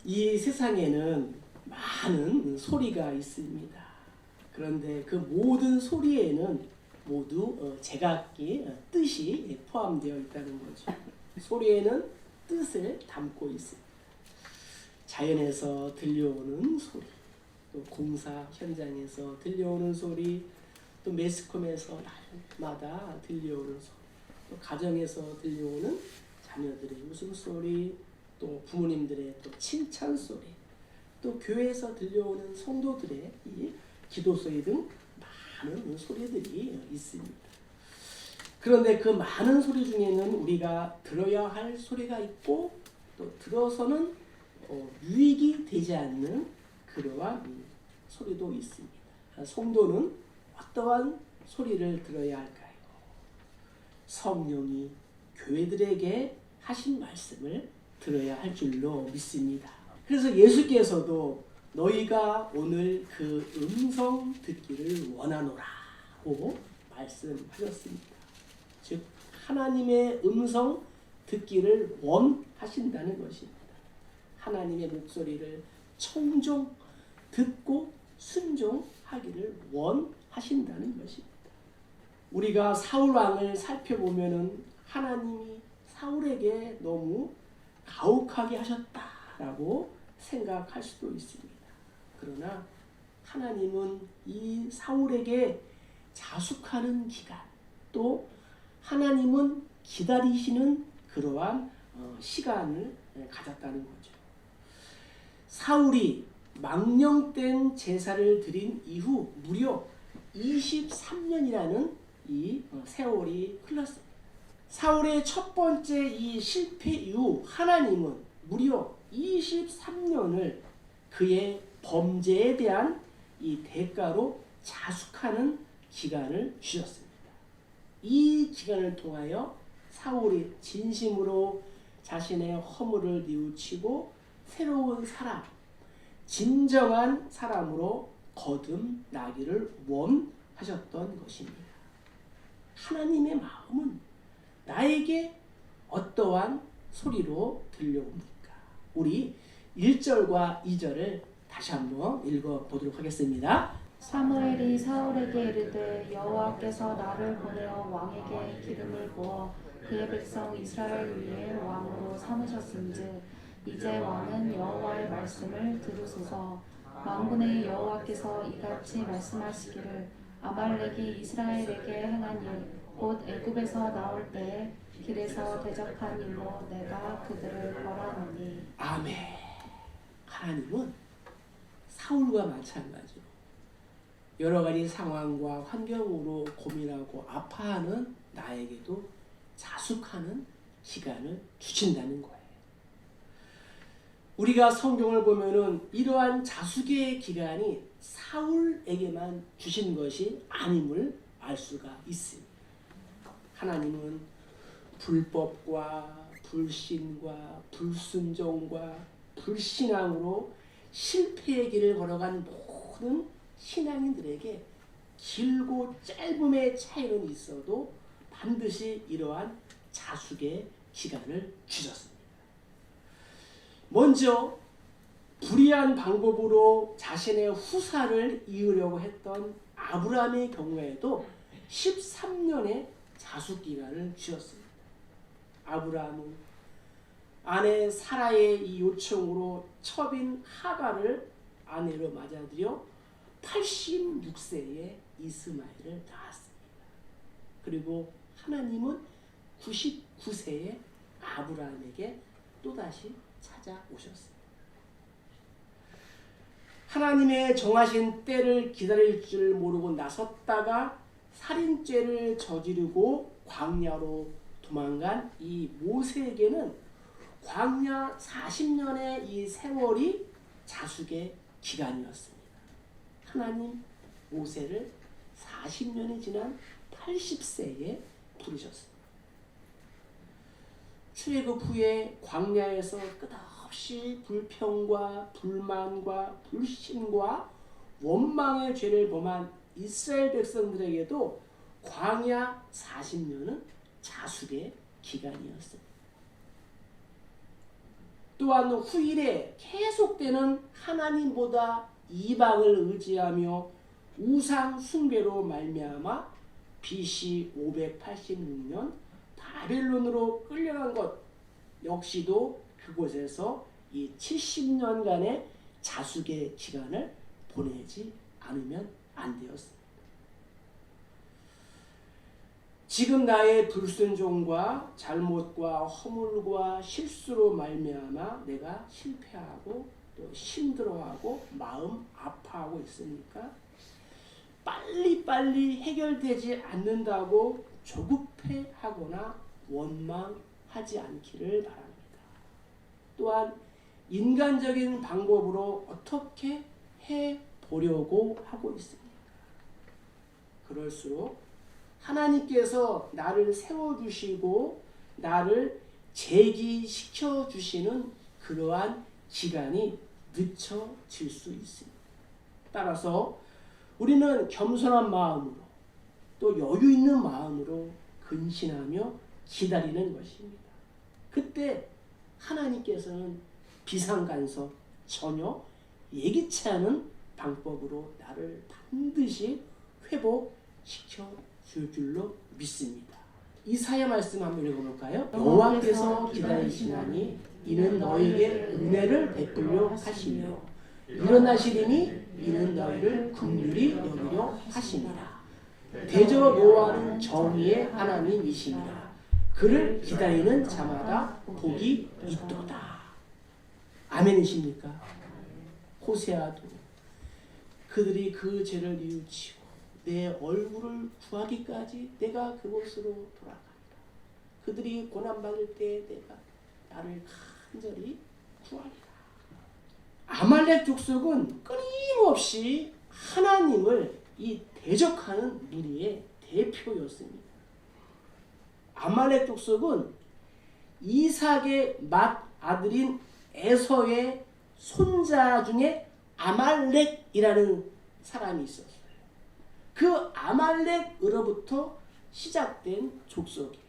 이 세상에는 많은 소리가 있습니다. 그런데 그 모든 소리에는 모두 제각기 뜻이 포함되어 있다는 거죠. 소리에는 뜻을 담고 있습니다. 자연에서 들려오는 소리, 또 공사 현장에서 들려오는 소리, 또 매스컴에서 날마다 들려오는 소리, 또 가정에서 들려오는 자녀들의 웃음소리, 또 부모님들의 또 칭찬 소리, 또 교회에서 들려오는 성도들의 이 기도 소리 등 많은 소리들이 있습니다. 그런데 그 많은 소리 중에는 우리가 들어야 할 소리가 있고 또 들어서는 유익이 되지 않는 그러한 소리도 있습니다. 성도는 어떠한 소리를 들어야 할까요? 성령이 교회들에게 하신 말씀을 들어야 할 줄로 믿습니다. 그래서 예수께서도 너희가 오늘 그 음성 듣기를 원하노라고 말씀하셨습니다. 즉 하나님의 음성 듣기를 원하신다는 것입니다. 하나님의 목소리를 청종, 듣고 순종하기를 원하신다는 것입니다. 우리가 사울 왕을 살펴보면은 하나님이 사울에게 너무 가혹하게 하셨다라고 생각할 수도 있습니다. 그러나 하나님은 이 사울에게 자숙하는 기간, 또 하나님은 기다리시는 그러한 시간을 가졌다는 거죠. 사울이 망령된 제사를 드린 이후 무려 23년이라는 이 세월이 흘렀습니다. 사울의 첫 번째 이 실패 이후 하나님은 무려 23년을 그의 범죄에 대한 이 대가로 자숙하는 기간을 주셨습니다. 이 기간을 통하여 사울이 진심으로 자신의 허물을 뉘우치고 새로운 사람, 진정한 사람으로 거듭나기를 원하셨던 것입니다. 하나님의 마음은 나에게 어떠한 소리로 들려옵니까? 우리 1절과 2절을 다시 한번 읽어보도록 하겠습니다. 사무엘이 사울에게 이르되 여호와께서 나를 보내어 왕에게 기름을 부어 그의 백성 이스라엘 위에 왕으로 삼으셨은즉 이제 왕은 여호와의 말씀을 들으소서. 만군의 여호와께서 이같이 말씀하시기를 아말렉이 이스라엘에게 행한 일 곧 애굽에서 나올 때에 길에서 대적한 일로 내가 그들을 벌하노니. 아멘. 하나님은 사울과 마찬가지로 여러 가지 상황과 환경으로 고민하고 아파하는 나에게도 자숙하는 시간을 주신다는 거예요. 우리가 성경을 보면은 이러한 자숙의 기간이 사울에게만 주신 것이 아님을 알 수가 있습니다. 하나님은 불법과 불신과 불순종과 불신앙으로 실패의 길을 걸어간 모든 신앙인들에게 길고 짧음의 차이는 있어도 반드시 이러한 자숙의 기간을 주셨습니다. 먼저 불의한 방법으로 자신의 후사를 이으려고 했던 아브라함의 경우에도 13년의 자숙기간을 주셨습니다. 아브라함은 아내 사라의 이 요청으로 첩인 하갈을 아내로 맞아들여 86세에 이스마엘을 낳았습니다. 그리고 하나님은 99세에 아브라함에게 또다시 찾아오셨습니다. 하나님의 정하신 때를 기다릴 줄 모르고 나섰다가 살인죄를 저지르고 광야로 도망간 이 모세에게는 광야 40년의 이 세월이 자숙의 기간이었습니다. 하나님 모세를 40년이 지난 80세에 부르셨습니다. 출애굽 후에 광야에서 끝없이 불평과 불만과 불신과 원망의 죄를 범한 이스라엘 백성들에게도 광야 40년은 자숙의 기간이었습니다. 또한 후일에 계속 계속되는 하나님보다 이방을 의지하며 우상 숭배로 말미암아 BC 586년 바벨론으로 끌려간 것 역시도 그곳에서 이 70년간의 자숙의 기간을 보내지 않으면 안 되었습니다. 지금 나의 불순종과 잘못과 허물과 실수로 말미암아 내가 실패하고 또 힘들어하고 마음 아파하고 있으니까 빨리빨리 해결되지 않는다고 조급해하거나 원망하지 않기를 바랍니다. 또한 인간적인 방법으로 어떻게 해보려고 하고 있습니까? 그럴수록 하나님께서 나를 세워주시고 나를 재기시켜 주시는 그러한 기간이 늦춰질 수 있습니다. 따라서 우리는 겸손한 마음으로 또 여유 있는 마음으로 근신하며 기다리는 것입니다. 그때 하나님께서는 비상간섭 전혀 예기치 않은 방법으로 나를 반드시 회복시켜 줄 줄로 믿습니다. 이사야 말씀 한번 읽어볼까요? 여호와께서 기다리시나니 이는 너희에게 은혜를 베풀려 하시며 일어나시리니 이는 너희를 긍휼히 여기려 하시니라. 대저 여호와는 정의의 하나님이시니라. 그를 기다리는 자마다 복이 있도다. 아멘이십니까? 호세아도 그들이 그 죄를 뉘우치고 내 얼굴을 구하기까지 내가 그곳으로 돌아간다. 그들이 고난받을 때 내가 나를 간절히 구하리라. 아말렉 족속은 끊임없이 하나님을 이 대적하는 무리의 대표였습니다. 아말렉 족속은 이삭의 맏아들인 에서의 손자 중에 아말렉이라는 사람이 있었어요. 그 아말렉으로부터 시작된 족속이에요.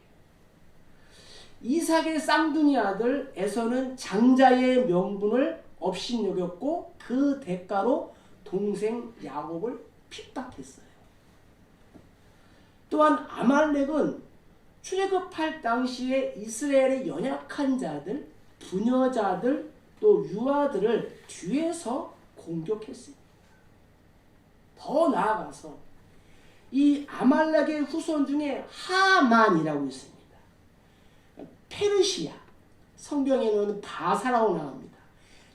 이삭의 쌍둥이 아들 에서는 장자의 명분을 업신여겼고 그 대가로 동생 야곱을 핍박했어요. 또한 아말렉은 출애굽할 당시에 이스라엘의 연약한 자들, 부녀자들, 또 유아들을 뒤에서 공격했습니다. 더 나아가서 이 아말렉의 후손 중에 하만이라고 있습니다. 페르시아, 성경에는 바사라고 나옵니다.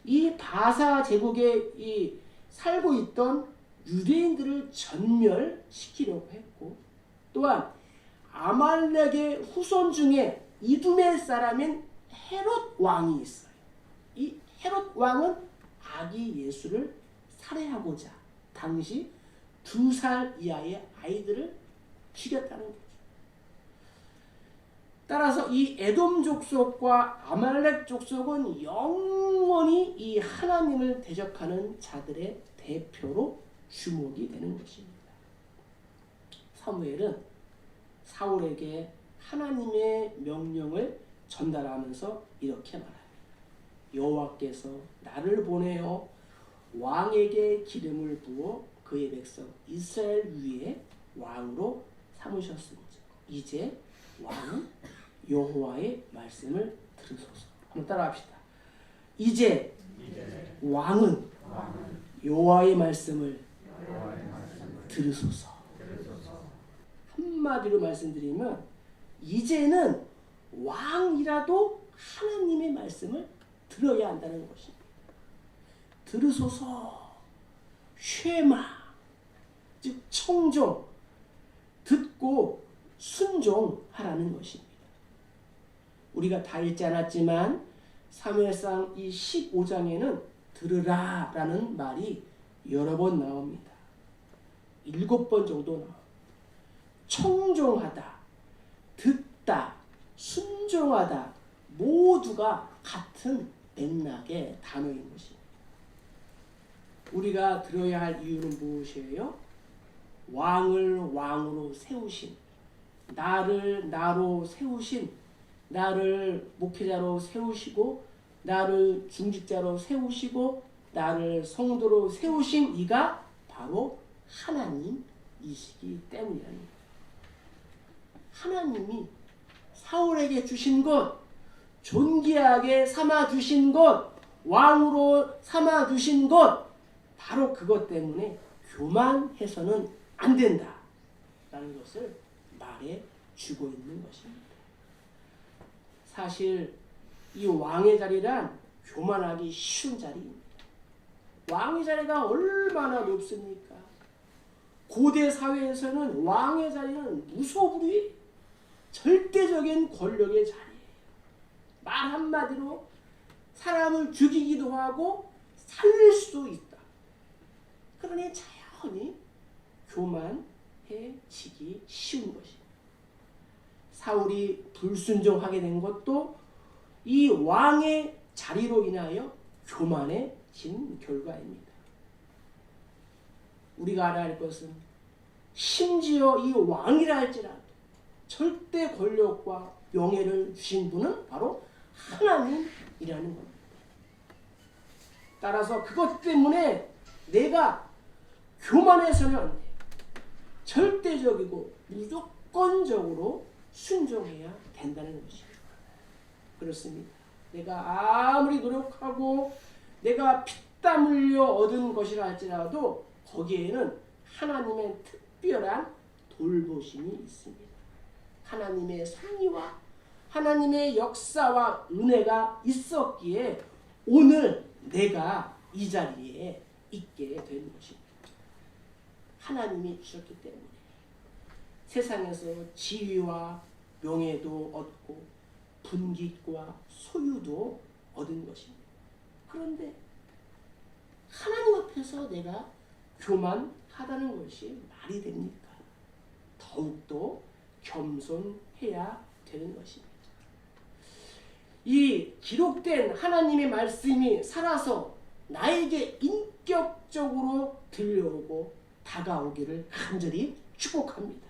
이 바사 제국에 살고 있던 유대인들을 전멸시키려고 했고, 또한 아말렉의 후손 중에 이두메 사람인 헤롯 왕이 있어요. 이 헤롯 왕은 아기 예수를 살해하고자 당시 2살 이하의 아이들을 죽였다는 거죠. 따라서 이 에돔 족속과 아말렉 족속은 영원히 이 하나님을 대적하는 자들의 대표로 주목이 되는 것입니다. 사무엘은 사울에게 하나님의 명령을 전달하면서 이렇게 말합니다. 여호와께서 나를 보내어 왕에게 기름을 부어 그의 백성 이스라엘 위에 왕으로 삼으셨습니다. 이제 왕은 여호와의 말씀을 들으소서. 한번 따라합시다. 이제 왕은 여호와의 말씀을 들으소서. 한마디로 말씀드리면 이제는 왕이라도 하나님의 말씀을 들어야 한다는 것입니다. 들으소서. 쉐마, 즉 청종, 듣고 순종하라는 것입니다. 우리가 다 읽지 않았지만 사무엘상 이 15장에는 들으라 라는 말이 여러 번 나옵니다. 7번 정도 나옵니다. 청종하다, 듣다, 순종하다 모두가 같은 맥락의 단어인 것입니다. 우리가 들어야 할 이유는 무엇이에요? 왕을 왕으로 세우신, 나를 나로 세우신, 나를 목회자로 세우시고 나를 중직자로 세우시고 나를 성도로 세우신 이가 바로 하나님이시기 때문이랍니다. 하나님이 사울에게 주신 것, 존귀하게 삼아주신 것, 왕으로 삼아주신 것, 바로 그것 때문에 교만해서는 안 된다 라는 것을 말해주고 있는 것입니다. 사실 이 왕의 자리란 교만하기 쉬운 자리입니다. 왕의 자리가 얼마나 높습니까? 고대 사회에서는 왕의 자리는 무소불위 절대적인 권력의 자리예요. 말 한마디로 사람을 죽이기도 하고 살릴 수도 있다. 그러니 자연히 교만해지기 쉬운 것입니다. 사울이 불순종하게 된 것도 이 왕의 자리로 인하여 교만해진 결과입니다. 우리가 알아야 할 것은 심지어 이 왕이라 할지라도 절대 권력과 명예를 주신 분은 바로 하나님이라는 겁니다. 따라서 그것 때문에 내가 교만해서는 안 돼요. 절대적이고 무조건적으로 순종해야 된다는 것입니다. 그렇습니다. 내가 아무리 노력하고 내가 피땀 흘려 얻은 것이라 할지라도 거기에는 하나님의 특별한 돌보심이 있습니다. 하나님의 섭리와 하나님의 역사와 은혜가 있었기에 오늘 내가 이 자리에 있게 된 것입니다. 하나님이 주셨기 때문에 세상에서 지위와 명예도 얻고 분깃과 소유도 얻은 것입니다. 그런데 하나님 앞에서 내가 교만하다는 것이 말이 됩니까? 더욱더 겸손해야 되는 것입니다. 이 기록된 하나님의 말씀이 살아서 나에게 인격적으로 들려오고 다가오기를 간절히 축복합니다.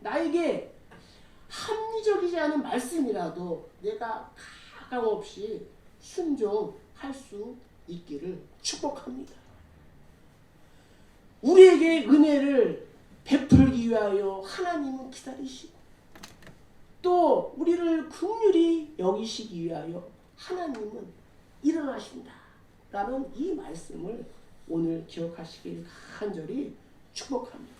나에게 합리적이지 않은 말씀이라도 내가 가감없이 순종할 수 있기를 축복합니다. 우리에게 은혜를 베풀기 위하여 하나님은 기다리시고 또 우리를 긍휼히 여기시기 위하여 하나님은 일어나신다 라는 이 말씀을 오늘 기억하시길 간절히 축복합니다.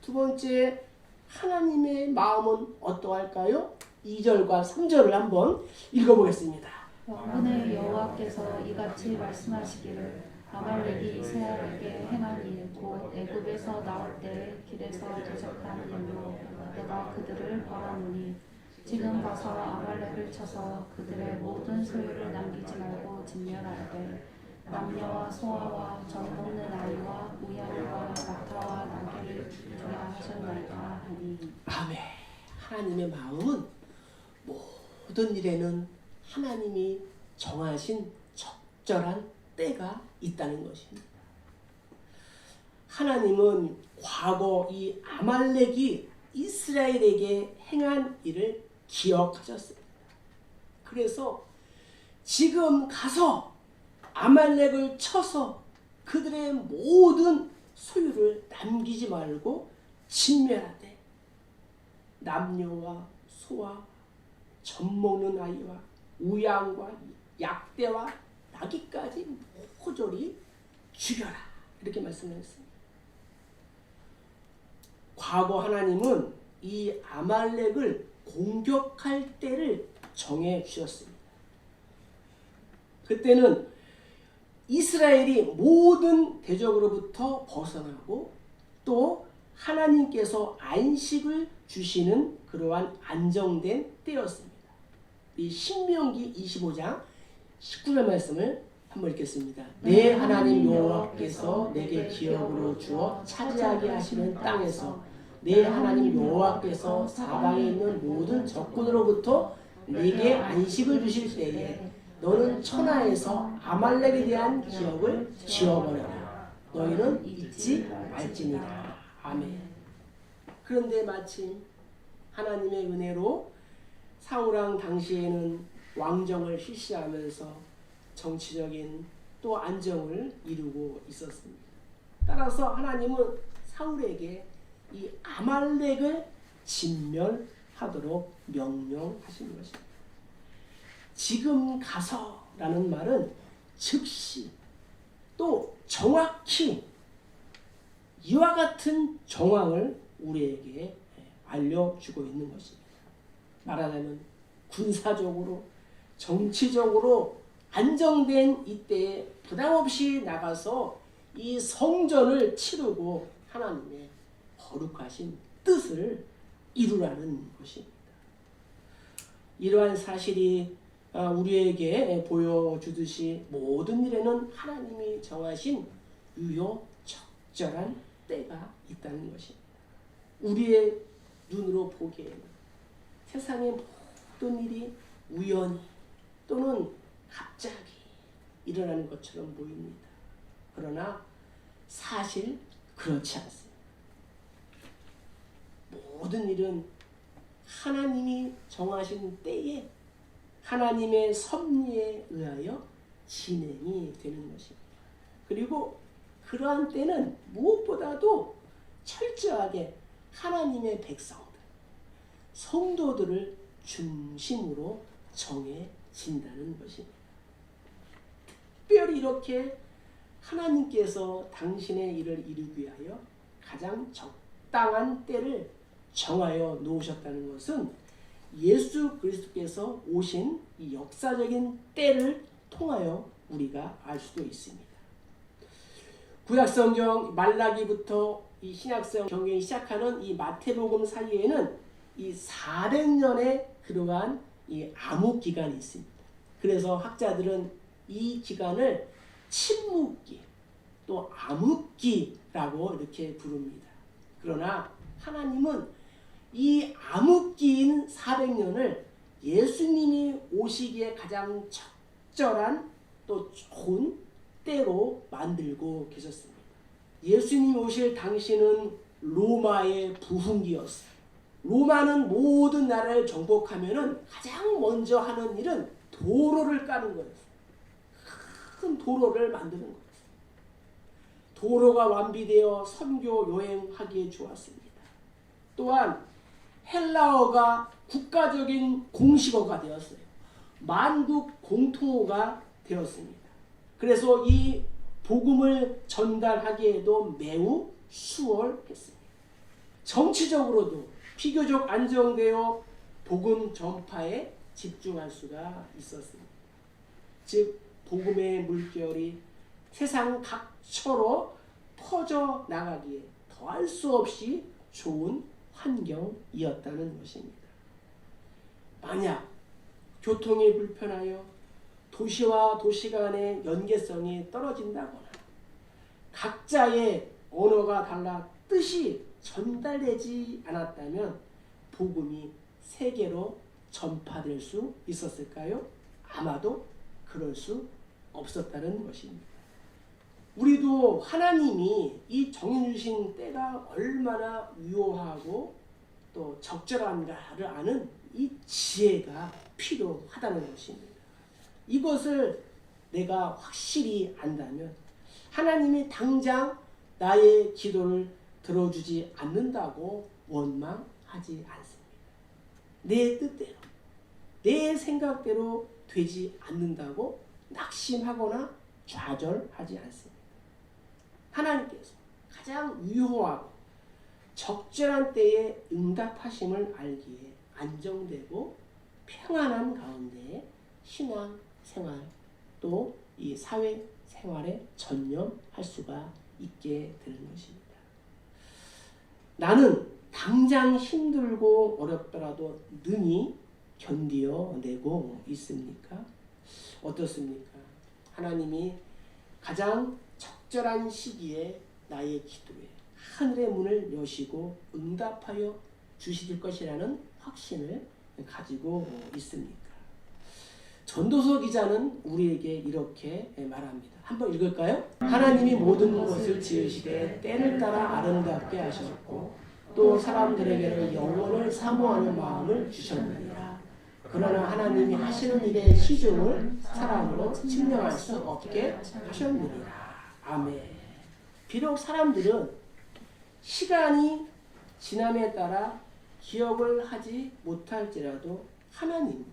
두 번째, 하나님의 마음은 어떠할까요? 2절과 3절을 한번 읽어보겠습니다. 왕군의 여호와께서 이같이 말씀하시기를 아말렉이 이스라엘에게 행한 일 곧 애굽에서 나올 때 길에서 대적한 일로 내가 그들을 벌하노니 지금 가서 아말렉을 쳐서 그들의 모든 소유를 남기지 말고 진멸하되 남녀와 소아와 젖 먹는 아이와 우양과 낙타와 나귀를 주라 하셨나이다 하니. 아멘. 하나님의 마음은 모든 일에는 하나님이 정하신 적절한 때가 있다는 것입니다. 하나님은 과거 이 아말렉이 이스라엘에게 행한 일을 기억하셨습니다. 그래서 지금 가서 아말렉을 쳐서 그들의 모든 소유를 남기지 말고 진멸하되 남녀와 소와 젖먹는 아이와 우양과 약대와 나귀까지 모조리 죽여라 이렇게 말씀하셨습니다. 과거 하나님은 이 아말렉을 공격할 때를 정해 주셨습니다. 그때는 이스라엘이 모든 대적으로부터 벗어나고 또 하나님께서 안식을 주시는 그러한 안정된 때였습니다. 이 신명기 25장 19절 말씀을 한번 읽겠습니다. 내 하나님 여호와께서 내게 기업으로 주어 차지하게 하시는 땅에서 내 하나님 여호와께서 사방에 있는 모든 적군으로부터 내게 안식을 주실 때에 너는 천하에서 아말렉에 대한 기억을 지워버려라. 너희는 잊지 말지니라. 아멘. 그런데 마침 하나님의 은혜로 사울왕 당시에는 왕정을 실시하면서 정치적인 또 안정을 이루고 있었습니다. 따라서 하나님은 사울에게 이 아말렉을 진멸하도록 명령하신 것입니다. 지금 가서라는 말은 즉시 또 정확히 이와 같은 정황을 우리에게 알려주고 있는 것입니다. 말하자면 군사적으로 정치적으로 안정된 이때에 부담없이 나가서 이 성전을 치르고 하나님의 거룩하신 뜻을 이루라는 것입니다. 이러한 사실이 우리에게 보여주듯이 모든 일에는 하나님이 정하신 유효적절한 때가 있다는 것입니다. 우리의 눈으로 보기에는 세상의 모든 일이 우연히 또는 갑자기 일어나는 것처럼 보입니다. 그러나 사실 그렇지 않습니다. 모든 일은 하나님이 정하신 때에 하나님의 섭리에 의하여 진행이 되는 것입니다. 그리고 그러한 때는 무엇보다도 철저하게 하나님의 백성들, 성도들을 중심으로 정해진다는 것입니다. 특별히 이렇게 하나님께서 당신의 일을 이루기 위하여 가장 적당한 때를 정하여 놓으셨다는 것은 예수 그리스도께서 오신 이 역사적인 때를 통하여 우리가 알 수도 있습니다. 구약성경 말라기부터 이 신약성 경경이 시작하는 이 마태복음 사이에는 이 400년의 그러한 이 암흑 기간이 있습니다. 그래서 학자들은 이 기간을 침묵기 또 암흑기라고 이렇게 부릅니다. 그러나 하나님은 이 암흑기인 400년을 예수님이 오시기에 가장 적절한 또 좋은 때로 만들고 계셨습니다. 예수님이 오실 당시는 로마의 부흥기였어요. 로마는 모든 나라를 정복하면은 가장 먼저 하는 일은 도로를 까는 거였어요. 큰 도로를 만드는 거였어요. 도로가 완비되어 선교 여행하기에 좋았습니다. 또한 헬라어가 국가적인 공식어가 되었어요. 만국 공통어가 되었습니다. 그래서 이 복음을 전달하기에도 매우 수월했습니다. 정치적으로도 비교적 안정되어 복음 전파에 집중할 수가 있었습니다. 즉 복음의 물결이 세상 각처로 퍼져 나가기에 더할 수 없이 좋은 환경이었다는 것입니다. 만약 교통이 불편하여 도시와 도시 간의 연계성이 떨어진다거나 각자의 언어가 달라 뜻이 전달되지 않았다면 복음이 세계로 전파될 수 있었을까요? 아마도 그럴 수 없었다는 것입니다. 우리도 하나님이 이 정해주신 때가 얼마나 유효하고 또 적절한가를 아는 이 지혜가 필요하다는 것입니다. 이것을 내가 확실히 안다면 하나님이 당장 나의 기도를 들어주지 않는다고 원망하지 않습니다. 내 뜻대로, 내 생각대로 되지 않는다고 낙심하거나 좌절하지 않습니다. 하나님께서 가장 유효하고 적절한 때에 응답하심을 알기에 안정되고 평안한 가운데 신앙 생활 또 이 사회 생활에 전념할 수가 있게 되는 것입니다. 나는 당장 힘들고 어렵더라도 능히 견디어내고 있습니까? 어떻습니까? 하나님이 가장 적절한 시기에 나의 기도에 하늘의 문을 여시고 응답하여 주실 것이라는 확신을 가지고 있습니까? 전도서 기자는 우리에게 이렇게 말합니다. 한번 읽을까요? 하나님이 모든 것을 지으시되 때를 따라 아름답게 하셨고 또 사람들에게는 영원을 사모하는 마음을 주셨느니라. 그러나 하나님이 하시는 일의 시중을 사람으로 측량할 수 없게 하셨느니라. 아멘. 비록 사람들은 시간이 지남에 따라 기억을 하지 못할지라도 하나님,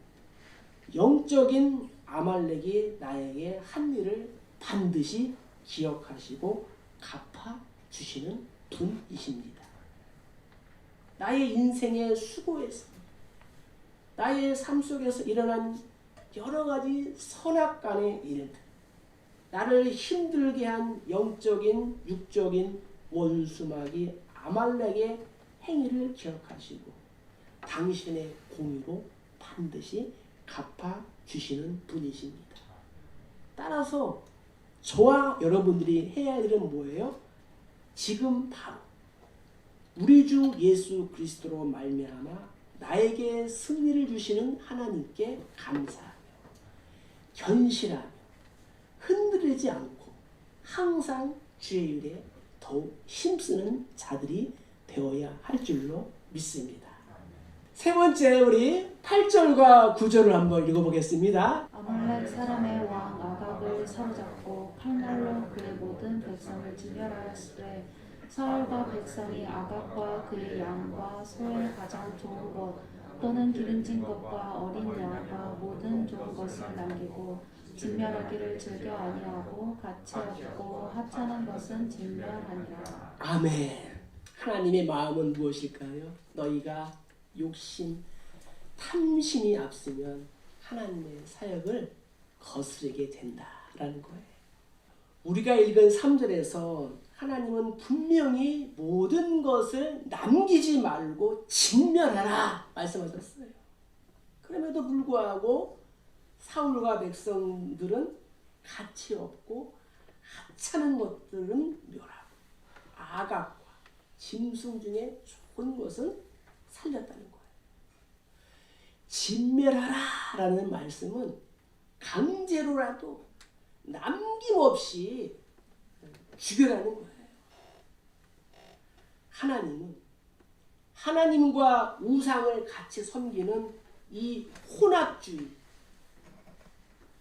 영적인 아말렉이 나에게 한 일을 반드시 기억하시고 갚아주시는 분이십니다. 나의 인생의 수고에서, 나의 삶 속에서 일어난 여러 가지 선악간의 일들, 나를 힘들게 한 영적인, 육적인 원수마귀 아말렉의 행위를 기억하시고 당신의 공의로 반드시 갚아주시는 분이십니다. 따라서 저와 여러분들이 해야 할 일은 뭐예요? 지금 바로 우리 주 예수 그리스도로 말미암아 나에게 승리를 주시는 하나님께 감사하며 견실하며 흔들리지 않고 항상 주의 일에 더욱 힘쓰는 자들이 되어야 할 줄로 믿습니다. 세 번째, 우리 8절과 9절을 한번 읽어보겠습니다. 아말렉 사람의 왕 아각을 사로잡고 칼날로 그의 모든 백성을 진멸하였으되 사울과 백성이 아각과 그의 양과 소의 가장 좋은 것 또는 기름진 것과 어린 양과 모든 좋은 것을 남기고 진멸하기를 즐겨 아니하고 가치 없고 하찮은 것은 진멸하니라. 아멘. 하나님의 마음은 무엇일까요? 너희가 욕심, 탐심이 앞서면 하나님의 사역을 거스르게 된다라는 거예요. 우리가 읽은 3절에서 하나님은 분명히 모든 것을 남기지 말고 진멸하라 말씀하셨어요. 그럼에도 불구하고 사울과 백성들은 가치 없고 하찮은 것들은 멸하고 아각과 짐승 중에 좋은 것은 살렸다는 거예요. 진멸하라라는 말씀은 강제로라도 남김없이 죽여라는 거예요. 하나님은 하나님과 우상을 같이 섬기는 이 혼합주의,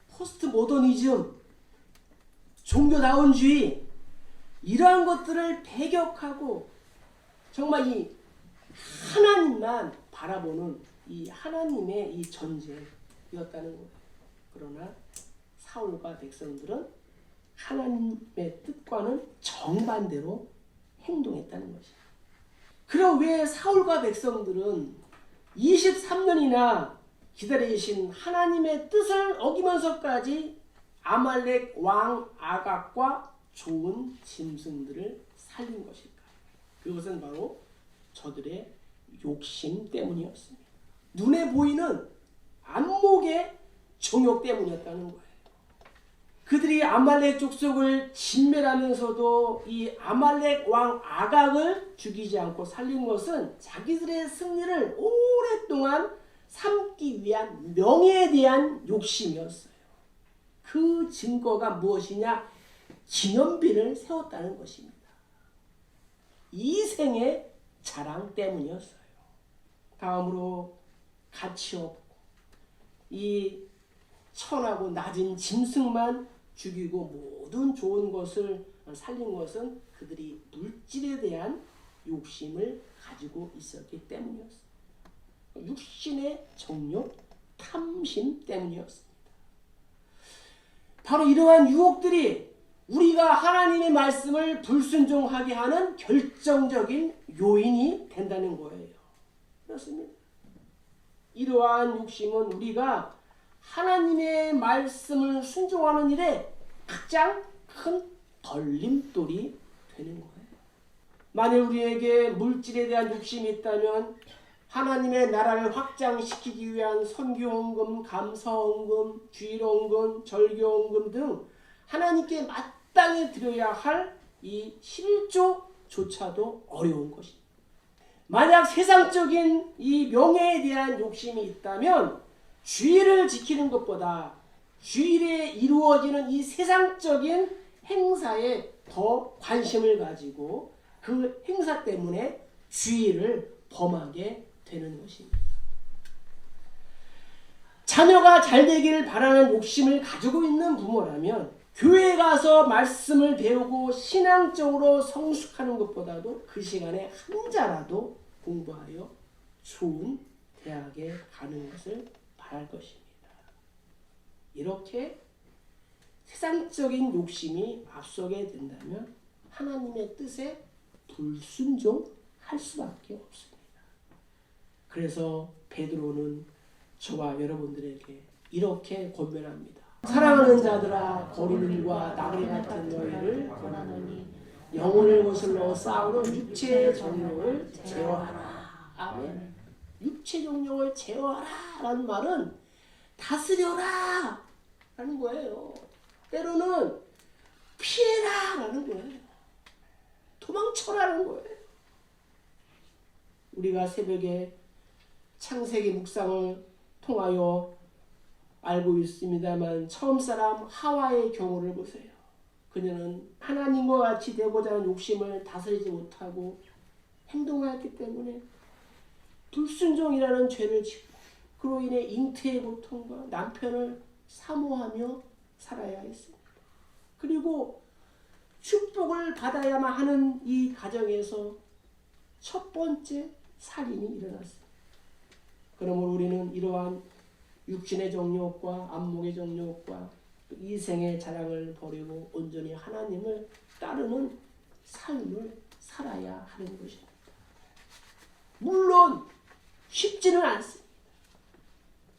포스트 모더니즘, 종교다운주의, 이러한 것들을 배격하고 정말 이 하나님만 바라보는 이 하나님의 이 전쟁이었다는 거예요. 그러나 사울과 백성들은 하나님의 뜻과는 정반대로 행동했다는 것이에요. 그럼 왜 사울과 백성들은 23년이나 기다리신 하나님의 뜻을 어기면서까지 아말렉 왕 아각과 좋은 짐승들을 살린 것일까? 그것은 바로 저들의 욕심 때문이었습니다. 눈에 보이는 안목의 정욕 때문이었다는 거예요. 그들이 아말렉 족속을 진멸하면서도 이 아말렉 왕 아각을 죽이지 않고 살린 것은 자기들의 승리를 오랫동안 삼기 위한 명예에 대한 욕심이었어요. 그 증거가 무엇이냐? 기념비를 세웠다는 것입니다. 이생의 자랑 때문이었어요. 다음으로 가치 없고 이 천하고 낮은 짐승만 죽이고 모든 좋은 것을 살린 것은 그들이 물질에 대한 욕심을 가지고 있었기 때문이었어요. 육신의 정욕, 탐심 때문이었습니다. 바로 이러한 유혹들이 우리가 하나님의 말씀을 불순종하게 하는 결정적인 요인이 된다는 거예요. 그렇습니다. 이러한 욕심은 우리가 하나님의 말씀을 순종하는 일에 가장 큰 걸림돌이 되는 거예요. 만일 우리에게 물질에 대한 욕심이 있다면 하나님의 나라를 확장시키기 위한 선교헌금, 감사헌금, 주일헌금, 절교헌금 등 하나님께 마땅히 드려야 할 이 11조조차도 어려운 것입니다. 만약 세상적인 이 명예에 대한 욕심이 있다면 주일을 지키는 것보다 주일에 이루어지는 이 세상적인 행사에 더 관심을 가지고 그 행사 때문에 주일을 범하게 되는 것입니다. 자녀가 잘 되기를 바라는 욕심을 가지고 있는 부모라면 교회 가서 말씀을 배우고 신앙적으로 성숙하는 것보다도 그 시간에 한자라도 공부하여 좋은 대학에 가는 것을 바랄 것입니다. 이렇게 세상적인 욕심이 앞서게 된다면 하나님의 뜻에 불순종할 수밖에 없습니다. 그래서 베드로는 저와 여러분들에게 이렇게 권면합니다. 사랑하는 자들아, 거리들과 나그네 같은 너희를 권하노니 영혼을 거슬러 싸우는 육체의 정욕을 제어하라. 아멘. 육체 정욕을 제어하라 라는 말은 다스려라 라는 거예요. 때로는 피해라 라는 거예요. 도망쳐라는 거예요. 우리가 새벽에 창세기 묵상을 통하여 알고 있습니다만 처음 사람 하와의 경우를 보세요. 그녀는 하나님과 같이 되고자 하는 욕심을 다스리지 못하고 행동하였기 때문에 불순종이라는 죄를 짓고 그로 인해 잉태의 고통과 남편을 사모하며 살아야 했습니다. 그리고 축복을 받아야만 하는 이 가정에서 첫 번째 살인이 일어났습니다. 그러므로 우리는 이러한 육신의 정욕과 안목의 정욕과 이생의 자랑을 버리고 온전히 하나님을 따르는 삶을 살아야 하는 것입니다. 물론 쉽지는 않습니다.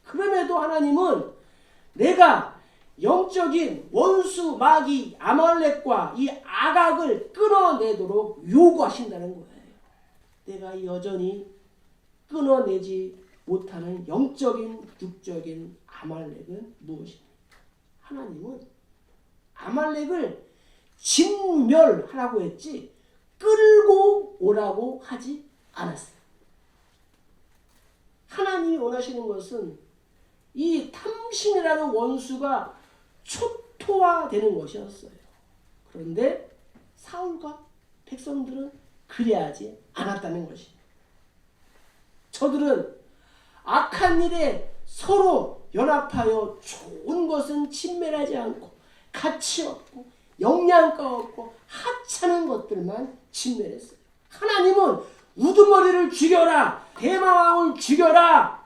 그럼에도 하나님은 내가 영적인 원수 마귀 아말렉과 이 아각을 끊어내도록 요구하신다는 거예요. 내가 여전히 끊어내지 못하는 영적인 육적인 아말렉은 무엇입니까? 하나님은 아말렉을 진멸하라고 했지 끌고 오라고 하지 않았어요. 하나님이 원하시는 것은 이 탐심이라는 원수가 초토화되는 것이었어요. 그런데 사울과 백성들은 그리하지 않았다는 것입니다. 저들은 악한 일에 서로 연합하여 좋은 것은 친멸하지 않고 가치 없고 영양가 없고 하찮은 것들만 친멸했어요. 하나님은 우두머리를 죽여라, 대마왕을 죽여라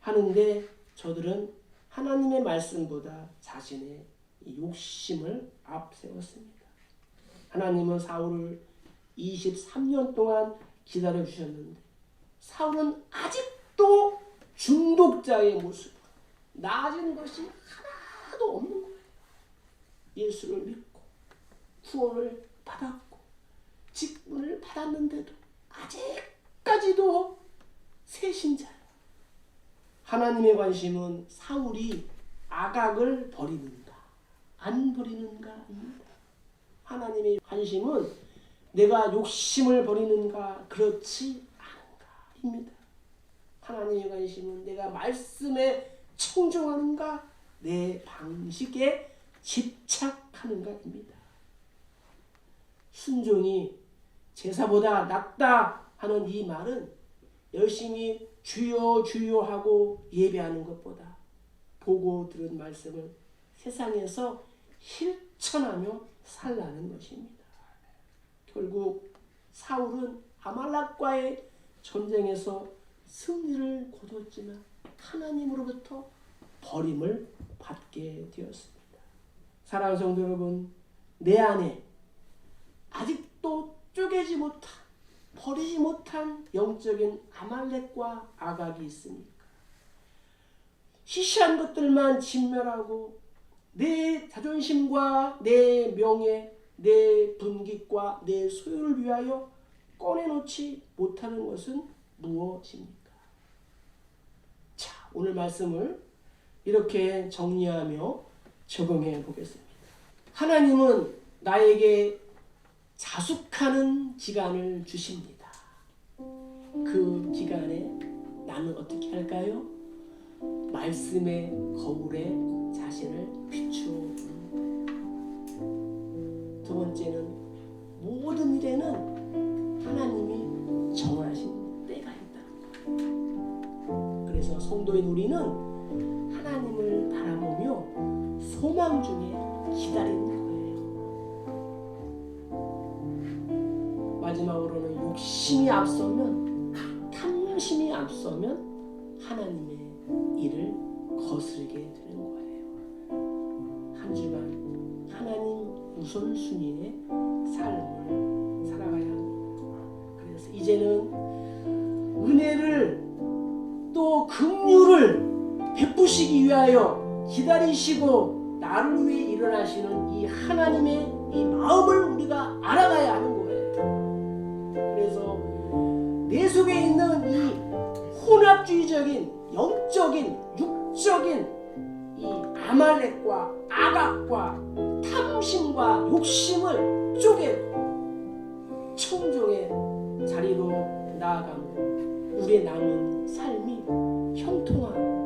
하는데 저들은 하나님의 말씀보다 자신의 욕심을 앞세웠습니다. 하나님은 사울을 23년 동안 기다려주셨는데 사울은 아직도 중독자의 모습, 나아진 것이 하나도 없는 거예요. 예수를 믿고 구원을 받았고 직분을 받았는데도 아직까지도 새신자예요. 하나님의 관심은 사울이 아각을 버리는가 안 버리는가입니다. 하나님의 관심은 내가 욕심을 버리는가 그렇지 않은가입니다. 하나님의 관심은 내가 말씀에 청종하는가 내 방식에 집착하는가입니다. 순종이 제사보다 낫다 하는 이 말은 열심히 주여 주여 하고 예배하는 것보다 보고 들은 말씀을 세상에서 실천하며 살라는 것입니다. 결국 사울은 아말렉과의 전쟁에서 승리를 거뒀지만 하나님으로부터 버림을 받게 되었습니다. 사랑하는 성도 여러분, 내 안에 아직도 쪼개지 못한 버리지 못한 영적인 아말렉과 아각이 있습니까? 시시한 것들만 진멸하고 내 자존심과 내 명예, 내 분깃과 내 소유를 위하여 꺼내놓지 못하는 것은 무엇입니까? 자, 오늘 말씀을 이렇게 정리하며 적용해 보겠습니다. 하나님은 나에게 자숙하는 기간을 주십니다. 그 기간에 나는 어떻게 할까요? 말씀의 거울에 자신을 비추어. 두 번째는 모든 일에는 하나님이 정하신 때가 있다. 그래서 성도인 우리는 하나님을 바라보며 소망 중에 기다리는 거예요. 마지막으로는 욕심이 앞서면, 탐심이 앞서면 하나님의 일을 거스르게 되는 거예요. 한 주간 하나님 우선순위의 삶을 살아가야 합니다. 그래서 이제는 은혜를 또 긍휼을 베푸시기 위하여 기다리시고 나를 위해 일어나시는 이 하나님의 이 마음을 우리가 알아가야 하는 거예요. 그래서 내 속에 있는 이 혼합주의적인 영적인 육적인 이 아말렉과 악악과 탐심과 욕심을 쪼개고 청종의 자리로 나아가며 우리의 남은 삶이 형통하고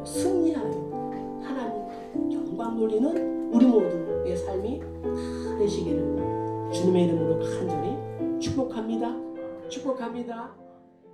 또 승리하여 하나님 영광 돌리는 우리 모두의 삶이 다 되시기를 주님의 이름으로 간절히 축복합니다. 축복합니다.